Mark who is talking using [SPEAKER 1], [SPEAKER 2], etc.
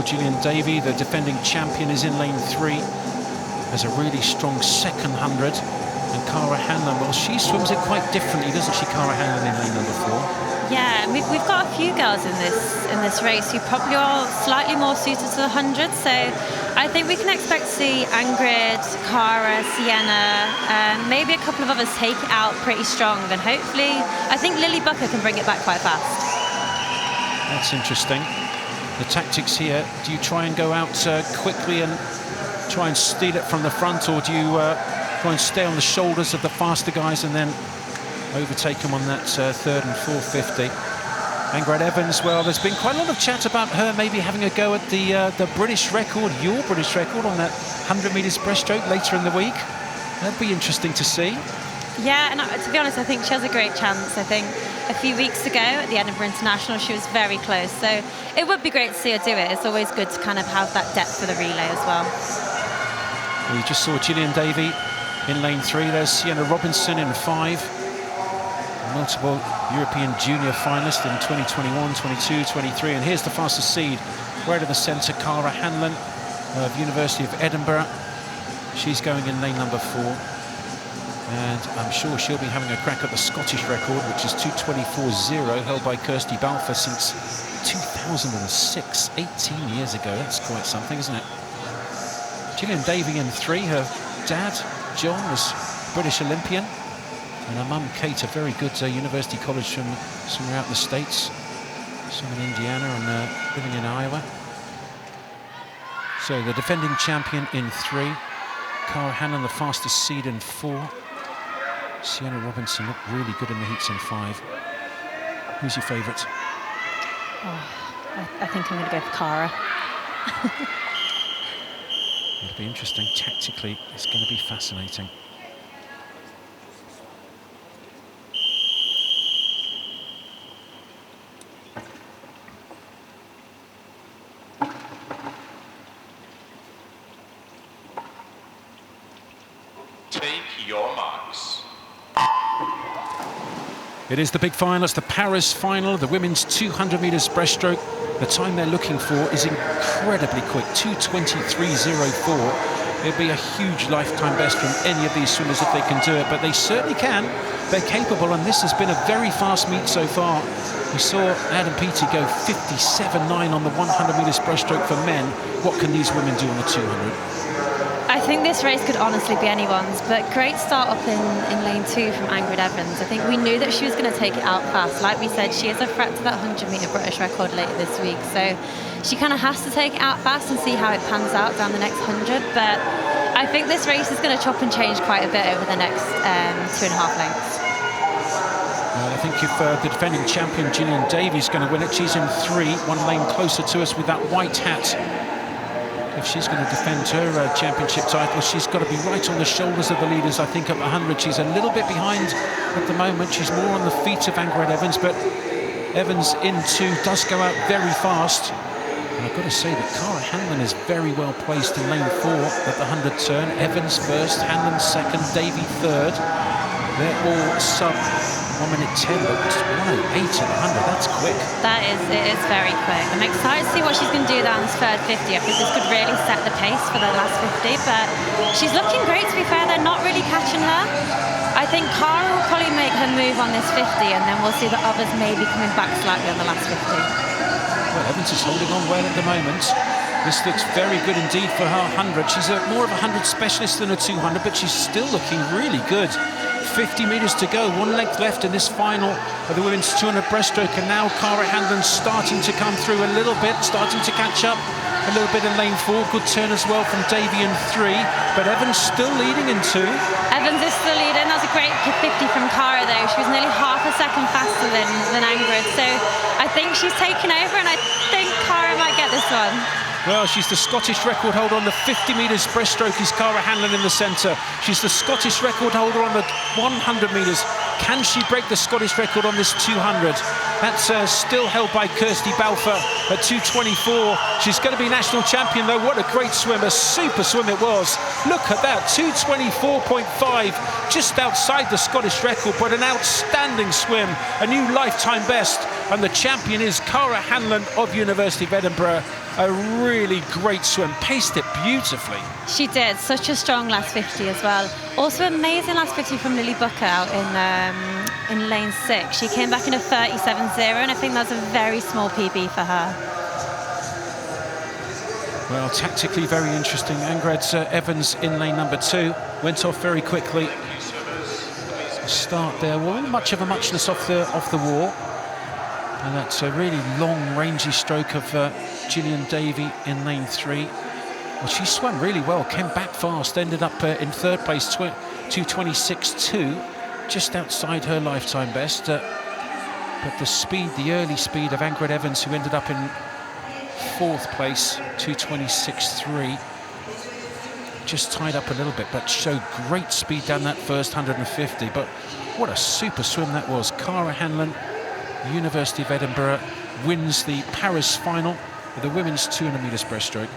[SPEAKER 1] Gillian Davey, the defending champion, is in lane 3. Has a really strong second 100. And Kara Hanlon, well, she swims it quite differently, doesn't she, Kara Hanlon, in lane number 4?
[SPEAKER 2] Yeah, we've got a few girls in this race who probably are slightly more suited to the 100. So I think we can expect to see Ingrid, Kara, Sienna, maybe a couple of others take it out pretty strong. And hopefully, I think Lily Bucker can bring it back quite fast.
[SPEAKER 1] That's interesting. The tactics here, do you try and go out quickly and try and steal it from the front, or do you try and stay on the shoulders of the faster guys and then overtake them on that third and 450? Ingrid Evans, well, there's been quite a lot of chat about her maybe having a go at the British record, your British record, on that 100 metres breaststroke later in the week. That'd be interesting to see.
[SPEAKER 2] Yeah, and to be honest, I think she has a great chance. I think a few weeks ago at the Edinburgh International, she was very close. So it would be great to see her do it. It's always good to kind of have that depth for the relay as well.
[SPEAKER 1] We just saw Gillian Davey in lane 3. There's Sienna Robinson in 5. Multiple European junior finalist in 2021, 22, 23. And here's the fastest seed, right in the centre, Kara Hanlon of University of Edinburgh. She's going in lane number 4. And I'm sure she'll be having a crack at the Scottish record, which is 2:24.0, held by Kirsty Balfour since 2006, 18 years ago. That's quite something, isn't it? Gillian Davey in 3. Her dad, John, was British Olympian. And her mum, Kate, a very good University college from somewhere out in the States. Some in Indiana and living in Iowa. So the defending champion in 3. Kara Hanlon, the fastest seed, in 4. Sienna Robinson looked really good in the heats in 5. Who's your favourite?
[SPEAKER 2] Oh, I think I'm going to go for Kara.
[SPEAKER 1] It'll be interesting. Tactically, it's going to be fascinating.
[SPEAKER 3] Take your marks.
[SPEAKER 1] It is the big final. It's the Paris final, the women's 200 metres breaststroke. The time they're looking for is incredibly quick, 2:23.04. It'd be a huge lifetime best from any of these swimmers if they can do it, but they certainly can. They're capable, and this has been a very fast meet so far. We saw Adam Peaty go 57.9 on the 100 metres breaststroke for men. What can these women do on the 200?
[SPEAKER 2] I think this race could honestly be anyone's, but great start up in lane 2 from Ingrid Evans. I think we knew that she was going to take it out fast. Like we said, she is a threat to that 100 metre British record later this week, so she kind of has to take it out fast and see how it pans out down the next 100. But I think this race is going to chop and change quite a bit over the next 2.5 lengths.
[SPEAKER 1] I think if the defending champion Gillian Davey is going to win it, she's in 3, 1 lane closer to us with that white hat. If she's going to defend her championship title, she's got to be right on the shoulders of the leaders. I think at the 100 she's a little bit behind at the moment. She's more on the feet of Ingrid Evans, but Evans in 2 does go out very fast. And I've got to say that Kara Hanlon is very well placed in lane 4 at the 100 turn. Evans first, Hanlon second, Davey third. They're all sub 1 minute 10, but 1:08 at 100, that's quick.
[SPEAKER 2] It is very quick. I'm excited to see what she's going to do down this third 50. I think this could really set the pace for the last 50, but she's looking great, to be fair. They're not really catching her. I think Kara will probably make her move on this 50, and then we'll see the others maybe coming back slightly on the last 50.
[SPEAKER 1] Well, Evans is holding on well at the moment. This looks very good indeed for her 100. She's more of a 100 specialist than a 200, but she's still looking really good. 50 metres to go, 1 length left in this final of the women's 200 breaststroke, and now Kara Hanlon starting to come through a little bit, starting to catch up a little bit in lane 4. Good turn as well from Davey in 3, but Evans still leading in 2.
[SPEAKER 2] Evans is still leading. That was a great 50 from Kara, though. She was nearly half a second faster than Ingrid, so I think she's taken over, and I think Kara might get this one.
[SPEAKER 1] Well, she's the Scottish record holder on the 50 metres breaststroke, is Kara Hanlon in the centre. She's the Scottish record holder on the 100 metres. Can she break the Scottish record on this 200? That's still held by Kirsty Balfour at 2:24. She's going to be national champion, though. What a great swim, a super swim it was. Look at that, 2:24.5, just outside the Scottish record, but an outstanding swim, a new lifetime best And the champion is Kara Hanlon of University of Edinburgh. A really great swim, paced it beautifully.
[SPEAKER 2] She did, such a strong last 50 as well. Also amazing last 50 from Lily Booker out in lane 6. She came back in a 37.0, and I think that's a very small PB for her.
[SPEAKER 1] Well, tactically very interesting. Ingrid Evans in lane number 2 went off very quickly. Start there, well, much of a muchness off the wall, and that's a really long, rangy stroke of Gillian Davey in lane 3. Well, she swam really well, came back fast, ended up in 3rd place, 2:26.2, just outside her lifetime best. But the speed, the early speed of Ingrid Evans, who ended up in 4th place, 2:26.3, just tied up a little bit, but showed great speed down that first 150. But what a super swim that was. Kara Hanlon, University of Edinburgh, wins the Paris final of the women's 200 metres breaststroke.